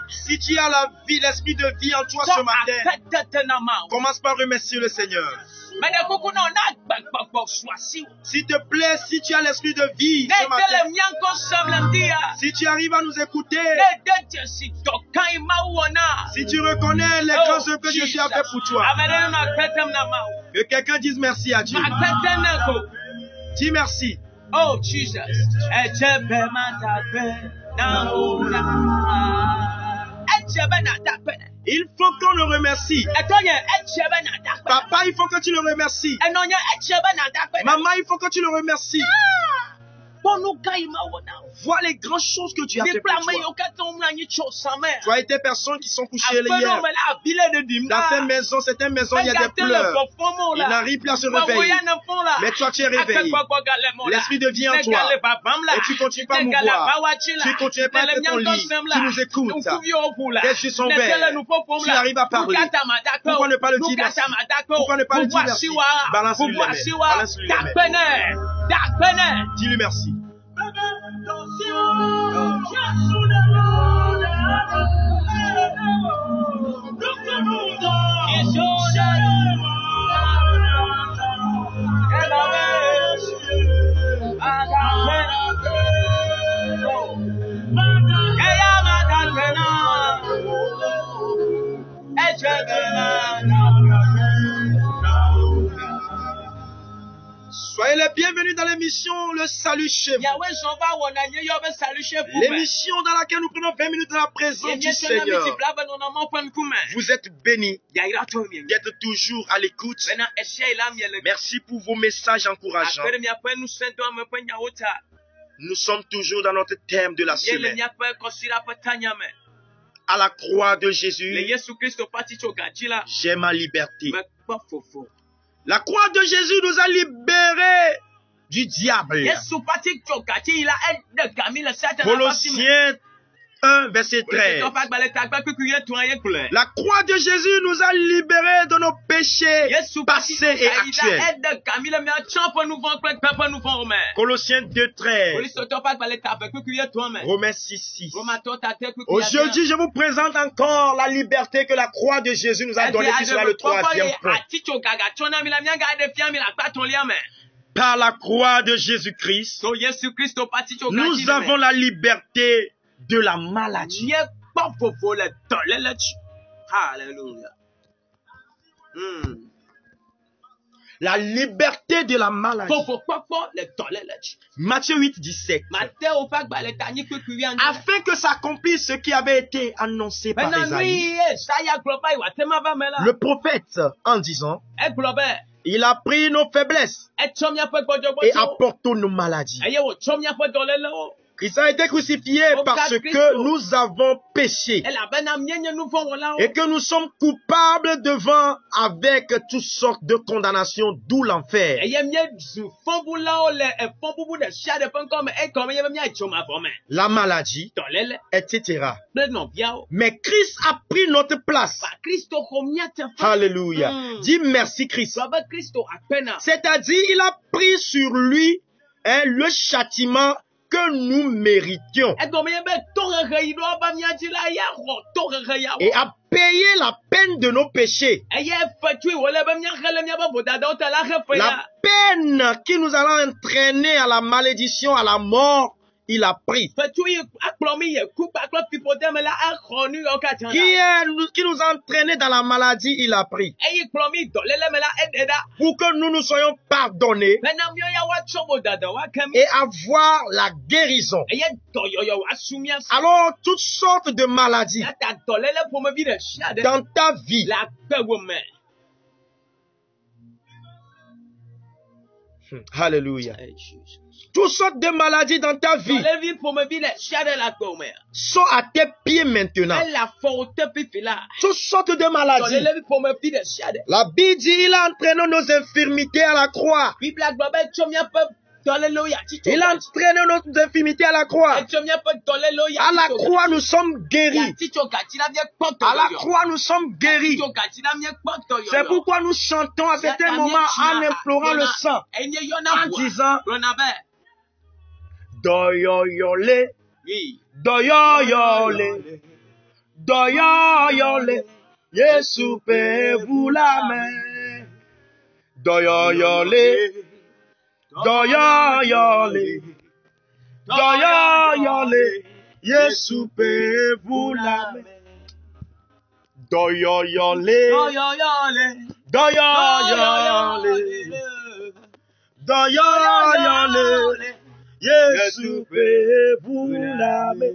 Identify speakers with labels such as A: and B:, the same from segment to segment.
A: Si tu as la vie, l'esprit de vie en toi ce matin, commence par remercier le Seigneur. S'il te plaît, si tu as l'esprit de vie ce matin, si tu arrives à nous écouter, si tu reconnais les grands œuvres que Dieu a fait pour toi, que quelqu'un dise merci à Dieu. Dis merci.
B: Oh Jesus.
A: Il faut qu'on le remercie. Papa, il faut que tu le remercies. Maman, il faut que tu le remercies. Vois les grandes choses que tu as fait pour toi. Tu as été personnes qui sont couchées hier. Dans cette maison, c'est une maison, il y a des pleurs. Il n'arrive plus à se réveiller. Mais toi, tu es réveillé. L'esprit de vie en toi. Et tu continues pas à mouvoir. Tu continues pas à être ton lit. Tu nous écoutes. Tes yeux sont verts. Tu arrives à parler. Pourquoi ne pas le dire merci? Pourquoi ne pas le dire merci? Balance-lui les mains. Balance-lui les mains. Dis-lui merci. Soyez les bienvenus dans l'émission Le Salut chez vous. L'émission dans laquelle nous prenons 20 minutes dans la présence du Seigneur. Vous êtes bénis d'être toujours à l'écoute. Merci pour vos messages encourageants. Nous sommes toujours dans notre thème de la semaine. À la croix de Jésus, j'ai ma liberté. La croix de Jésus nous a libérés du diable. Colossiens 1, verset 13. La croix de Jésus nous a libérés de nos péchés passés et actuels. Colossiens 2, 13. Romains 6, 6. Aujourd'hui, je vous présente encore la liberté que la croix de Jésus nous a donnée, qui sera le troisième point. Par la croix de Jésus-Christ, nous avons la liberté de la maladie.
B: Alléluia.
A: La liberté de la maladie. Matthieu 8, 17. Afin que s'accomplisse ce qui avait été annoncé par Isaïe, le prophète, en disant, il a pris nos faiblesses et apporté nos maladies. Christ a été crucifié parce que nous avons péché et que nous sommes coupables devant avec toutes sortes de condamnations, d'où l'enfer. La maladie, etc. Mais Christ a pris notre place. Alléluia. Dis merci Christ. C'est-à-dire, il a pris sur lui le châtiment que nous méritions et a payé la peine de nos péchés. La peine qui nous allons entraîner à la malédiction, à la mort, il a pris. Qui nous a entraînés dans la maladie, il a pris. Pour que nous nous soyons pardonnés et avoir la guérison. Alors, toutes sortes de maladies dans ta vie Alléluia. Toutes sortes de maladies dans ta vie sont à tes pieds maintenant. Toutes sortes de maladies. La Bible dit, il a entraîné nos infirmités à la croix. Il a entraîné nos infirmités à la croix. À la croix, nous sommes guéris. À la croix, nous sommes guéris. C'est pourquoi nous chantons à certains moments en implorant le sang, en disant Doyoyole, doyoyole, doyoyole, Yesu pe vous la main. Doyoyole, doyoyole, doyoyole, Yesu pe vous la main. Doyoyole, doyoyole, doyoyole, Yesu pe vous la main.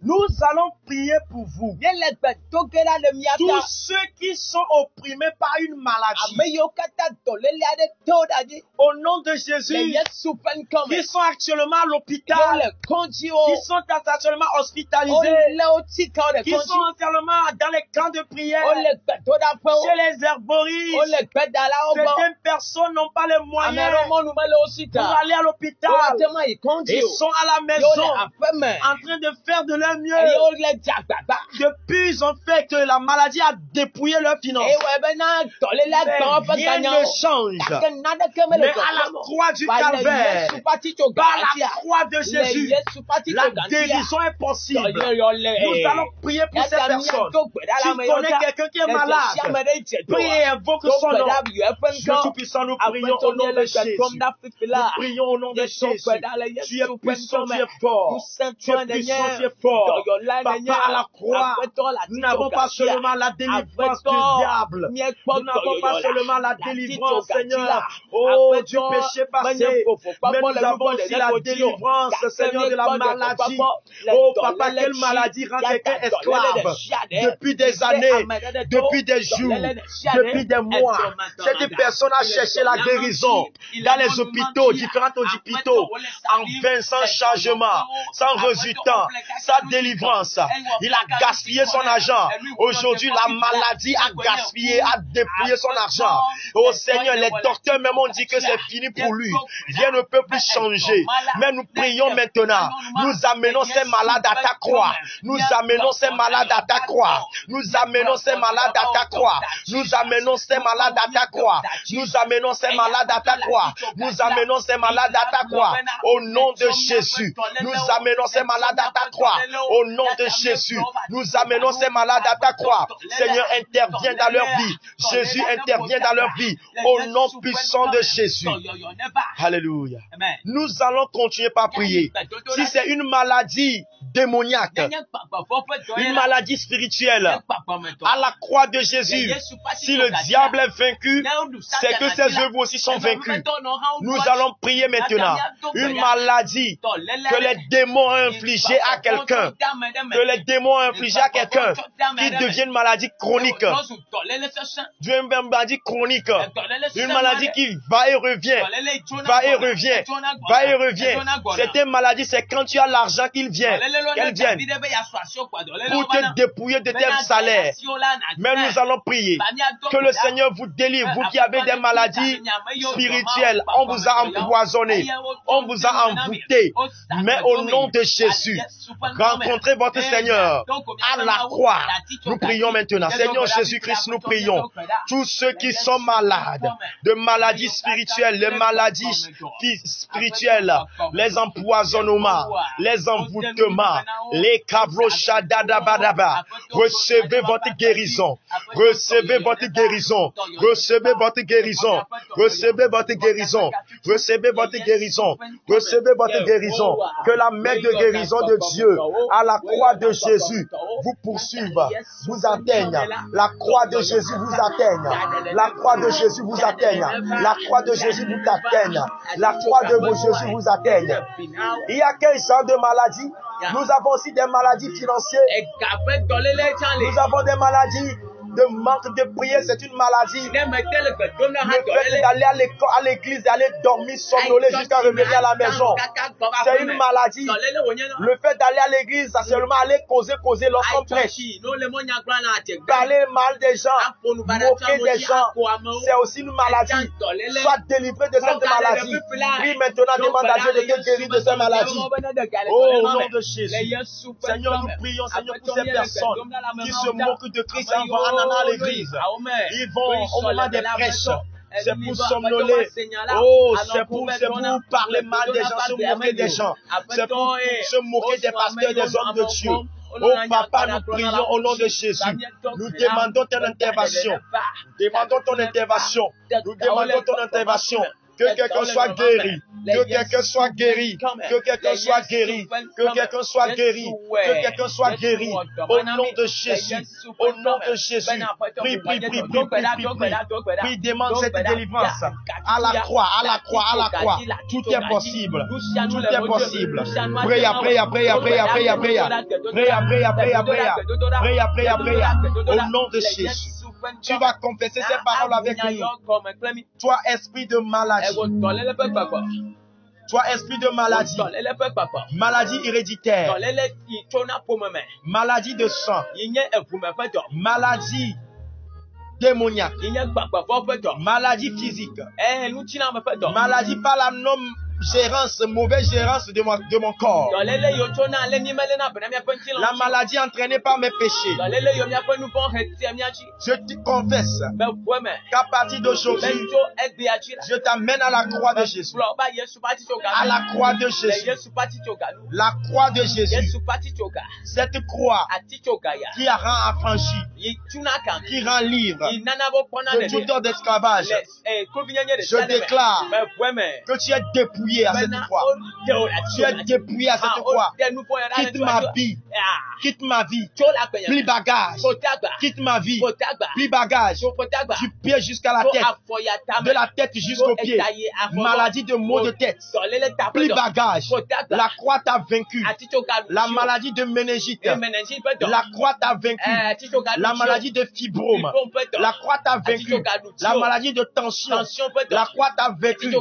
A: Nous allons prier pour vous. Tous ceux qui sont opprimés par une maladie. Au nom de Jésus, qui sont actuellement à l'hôpital, qui sont actuellement hospitalisés, qui sont actuellement dans les camps de prière, chez les herboristes. Certaines personnes n'ont pas les moyens pour aller à l'hôpital. Ils sont à la maison en train de faire de leur mieux. Depuis, ils ont fait que la maladie a dépouillé leurs finances. Mais rien ne change. Mais à la croix du calvaire, par la croix de Jésus, la guérison est possible. Nous allons prier pour ces personnes. Tu connais quelqu'un qui est malade, prie et invoque son nom. Dieu Tout-Puissant, nous prions au nom de Jésus. Nous prions au nom de Jésus. Tu es puissant, tu es fort. Tu es puissant, tu es fort. Papa, à la croix, nous n'avons pas seulement la délivrance du diable. Nous n'avons pas seulement la délivrance, Seigneur, du péché passé. Mais nous avons aussi la délivrance, Seigneur, de la maladie. Oh, Papa, quelle maladie rend quelqu'un esclave depuis des années, depuis des jours, depuis des mois. Cette personne a cherché la guérison dans les hôpitaux, différents hôpitaux, en vain, sans changement, sans résultat, sans délivrance. Il a gaspillé son argent. Aujourd'hui, la maladie a gaspillé, a dépouillé son argent. Oh Seigneur, les docteurs même ont dit que c'est fini pour lui. Rien ne peut plus changer. Mais nous prions maintenant. Nous amenons ces malades à ta croix. Nous amenons ces malades à ta croix. Nous amenons ces malades à ta croix. Nous amenons ces malades à ta croix. Nous amenons ces malades à ta croix. Nous amenons ces malades à ta croix. Au nom de Jésus. Nous amenons ces malades à ta croix. Au nom de Jésus. Nous amenons ces malades à ta croix. Seigneur, interviens dans leur vie. Jésus intervient dans leur vie. Au nom puissant de Jésus. Alléluia. Nous allons continuer par prier. Si c'est une maladie démoniaque, une maladie spirituelle, à la croix de Jésus, si le diable est vaincu, c'est que ses œuvres aussi sont vaincues. Nous allons prier maintenant. Une maladie que les démons ont infligée à quelqu'un, que les démons ont infligée à quelqu'un, qui devient une maladie chronique. Une maladie chronique. Une maladie qui va et revient, va et revient, va et revient. Cette maladie, c'est quand tu as l'argent qu'elle vienne pour te dépouiller de tes salaires. Mais nous allons prier que le Seigneur vous délivre, vous qui avez des maladies spirituelles. On vous a empoisonné, on vous a envoûté. Mais au nom de Jésus, rencontrez votre Seigneur à la croix. Nous prions maintenant. Seigneur Jésus-Christ, nous prions. Tous ceux qui sont malades de maladies spirituelles, les maladies spirituelles, les empoisonnements, les envoûtements, les kabroshadadabadaba. Recevez votre guérison. Recevez votre guérison. Recevez votre guérison. Recevez votre guérison. Recevez votre guérison. Recevez votre guérison. Que la main de guérison de Dieu à la croix de Jésus vous poursuive, vous atteigne. La croix de Jésus vous atteigne. La croix de Jésus vous atteigne. La croix de Jésus vous atteigne. La croix de Jésus vous atteigne. Il y a quel genre de maladie? Nous avons aussi des maladies financières. Nous avons des maladies de manque de prière, c'est une maladie. Le fait d'aller à l'église, d'aller dormir, somnoler jusqu'à revenir à la maison, c'est une maladie. Le fait d'aller à l'église, c'est seulement aller causer lorsqu'on prêche. Parler mal des gens, moquer des gens, c'est aussi une maladie. Sois délivré de cette maladie. Oui, maintenant, demande à Dieu de te guérir de cette maladie. Oh, au nom de Jésus. Seigneur, nous prions, Seigneur, pour ces personnes qui se moquent de Christ en allant à l'église. Ils vont au moment des prêches. C'est pour somnoler. Oh, c'est pour parler mal des gens, se moquer des gens. C'est pour se moquer des pasteurs, des hommes de Dieu. Oh Papa, nous prions au nom de Jésus. Nous demandons ton intervention. Demandons ton intervention. Nous demandons ton intervention. Que quelqu'un soit guéri. Que quelqu'un soit guéri. Que quelqu'un soit guéri. Que quelqu'un soit guéri. Que quelqu'un soit guéri. Au nom de Jésus. Au nom de Jésus. Prie, demande cette délivrance. À la croix, à la croix, à la croix. Tout est possible. Tout est possible. Prie. Au nom de Jésus. Tu vas confesser ces paroles avec nous. Toi, esprit de maladie. Toi, esprit de maladie. Maladie héréditaire. Maladie de sang. Maladie démoniaque. Maladie physique. Maladie par la mauvaise gérance de mon corps. La maladie entraînée par mes péchés. Je te confesse qu'à partir d'aujourd'hui, je t'amène à la croix de Jésus. À la croix de Jésus. La croix de Jésus. Cette croix qui rend affranchi, qui rend libre de tout ordre d'esclavage. Je déclare que tu es dépouillé à cette croix. Tu es dépouillé à cette croix. Quitte ma vie. Quitte ma vie. Plus bagage. Quitte ma vie. Plus bagage. Du pied jusqu'à la tête. De la tête jusqu'au pied. Maladie de maux de tête. Plus bagage. La croix t'a vaincu. La maladie de méningite. La croix t'a vaincu. La maladie de fibrome. La croix t'a vaincu. La maladie de tension. La croix t'a vaincu.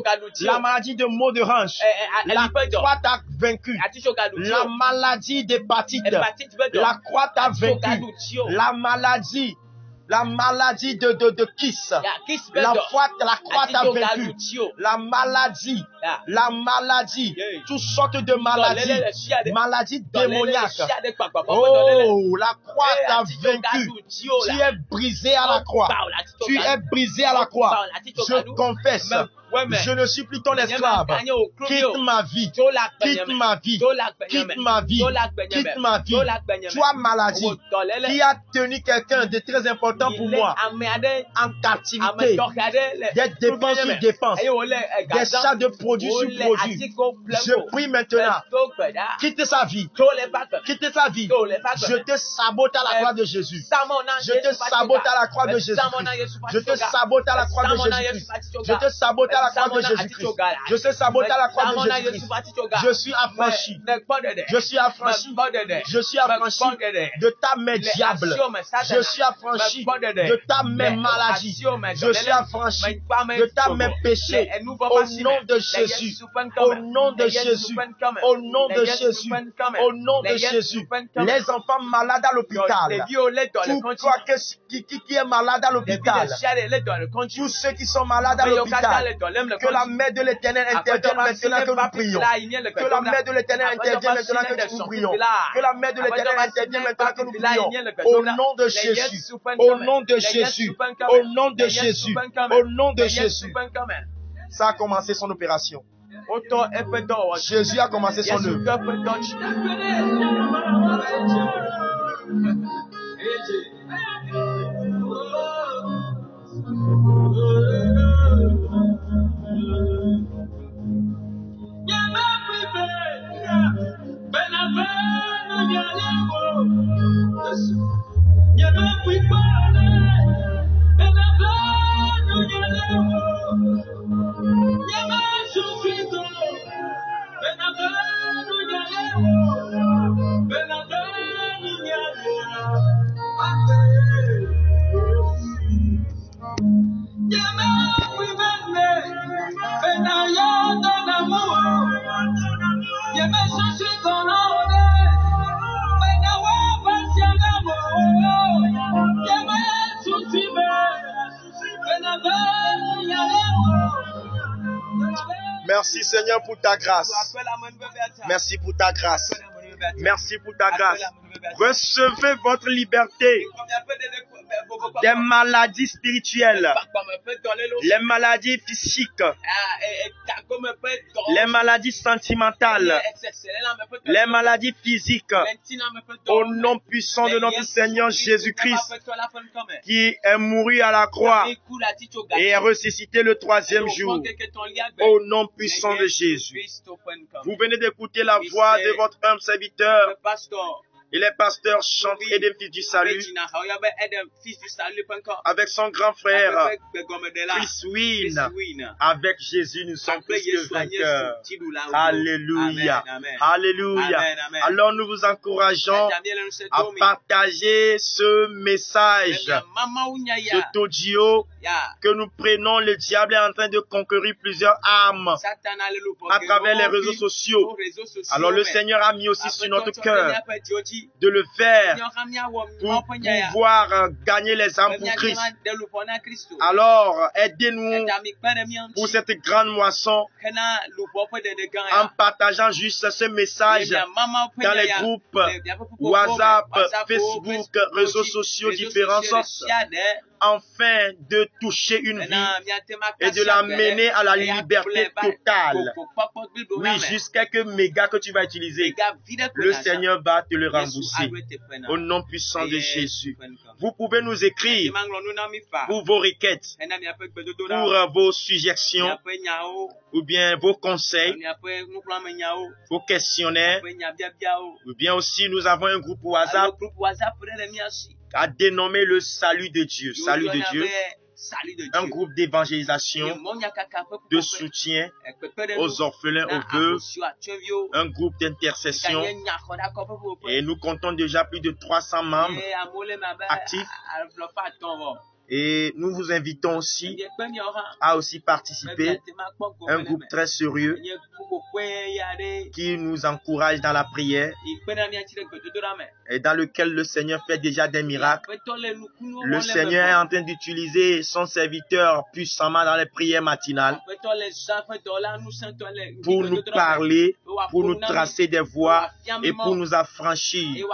A: La maladie de maux de hanche. La croix t'a vaincu. La maladie d'hépatite. La croix t'a vaincu. La maladie de kiss. La croix t'a vaincu. La maladie, toutes sortes de maladies. Maladies démoniaques. Oh, la croix t'a vaincu. Tu es brisé à la croix. Tu es brisé à la croix. Je confesse. Je ne suis plus ton esclave. Quitte ma vie. Quitte ma vie. Quitte ma vie. Quitte ma vie. Toi, maladie, qui a tenu quelqu'un de très important pour moi en captivité, des dépenses sur dépenses, des chats de produits sur produits. Je prie maintenant. Quitte sa vie. Quitte sa vie. Je te sabote à la croix de Jésus. Je te sabote à la croix de Jésus. Je te sabote à la croix de Jésus. Je te sabote à la croix de Jésus-Christ. Je te sabote à la croix de Jésus-Christ. Je suis affranchi. Je suis affranchi. Je suis affranchi de ta main diable. Je suis affranchi de ta main maladie. Je suis affranchi de ta main péché. Au nom de Jésus. Au nom de Jésus. Au nom de Jésus. Au nom de Jésus. Les enfants malades à l'hôpital. Tout toi qui est malade à l'hôpital. Tous ceux qui sont malades à l'hôpital. Que la main de l'Éternel intervienne maintenant que nous prions. Que la main de l'Éternel intervienne maintenant que nous prions. Que la main de l'Éternel intervienne maintenant que nous prions. Au nom de Jésus. Au nom de Jésus. Au nom de Jésus. Au nom de Jésus. Ça a commencé son opération. Jésus a commencé son œuvre. Merci Seigneur pour ta grâce. Merci pour ta grâce. Merci pour ta grâce. Recevez votre liberté des maladies spirituelles, les maladies physiques, les maladies sentimentales, les maladies physiques. Au nom puissant de notre Seigneur Jésus-Christ, qui est mouru à la croix et est ressuscité le 3e jour. Au nom puissant de Jésus. Vous venez d'écouter la voix de votre humble serviteur. Et les pasteurs chantent Eden Fils du Salut avec son grand frère Chris Wynn. Avec Jésus, nous sommes plus que vainqueurs. Alléluia. Alléluia. Alors nous vous encourageons à partager ce message, cet audio, que nous prenons. Le diable est en train de conquérir plusieurs âmes à travers les réseaux sociaux. Alors le Seigneur a mis aussi sur notre cœur de le faire pour pouvoir gagner les âmes pour Christ. Alors, aidez-nous pour cette grande moisson en partageant juste ce message dans les groupes WhatsApp, Facebook, réseaux sociaux différents sortes, afin de toucher une vie et de la mener à la liberté totale. Oui, juste quelques mégas que tu vas utiliser, le Seigneur va te le rembourser. Au nom puissant de Jésus. Vous pouvez nous écrire pour vos requêtes, pour vos suggestions, ou bien vos conseils, vos questionnaires, ou bien aussi nous avons un groupe WhatsApp à dénommer le salut de Dieu. Salut de Dieu. Un groupe d'évangélisation, de soutien aux orphelins, aux veuves, un groupe d'intercession. Et nous comptons déjà plus de 300 membres actifs. Et nous vous invitons aussi à aussi participer. Un groupe très sérieux qui nous encourage dans la prière et dans lequel le Seigneur fait déjà des miracles. Le Seigneur est en train d'utiliser son serviteur puissamment dans les prières matinales pour nous parler, pour nous tracer des voies et pour nous affranchir.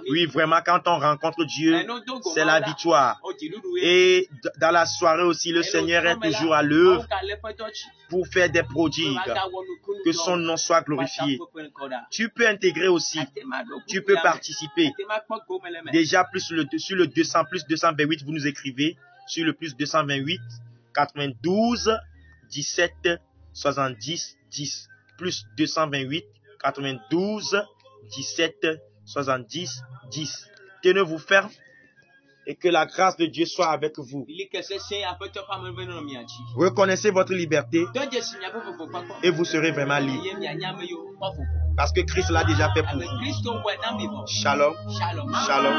A: Oui, vraiment, quand on rencontre Dieu, c'est la victoire. Et dans la soirée aussi, le Seigneur est toujours à l'œuvre pour faire des prodiges. Que son nom soit glorifié. Tu peux intégrer aussi. Tu peux participer. Déjà sur le 200 plus 228, vous nous écrivez sur le plus 228 92 17 70 10 plus 228 92 17 70 10. Tenez-vous ferme. Et que la grâce de Dieu soit avec vous. Reconnaissez votre liberté et vous serez vraiment libre. Parce que Christ l'a déjà fait pour vous. Shalom. Shalom.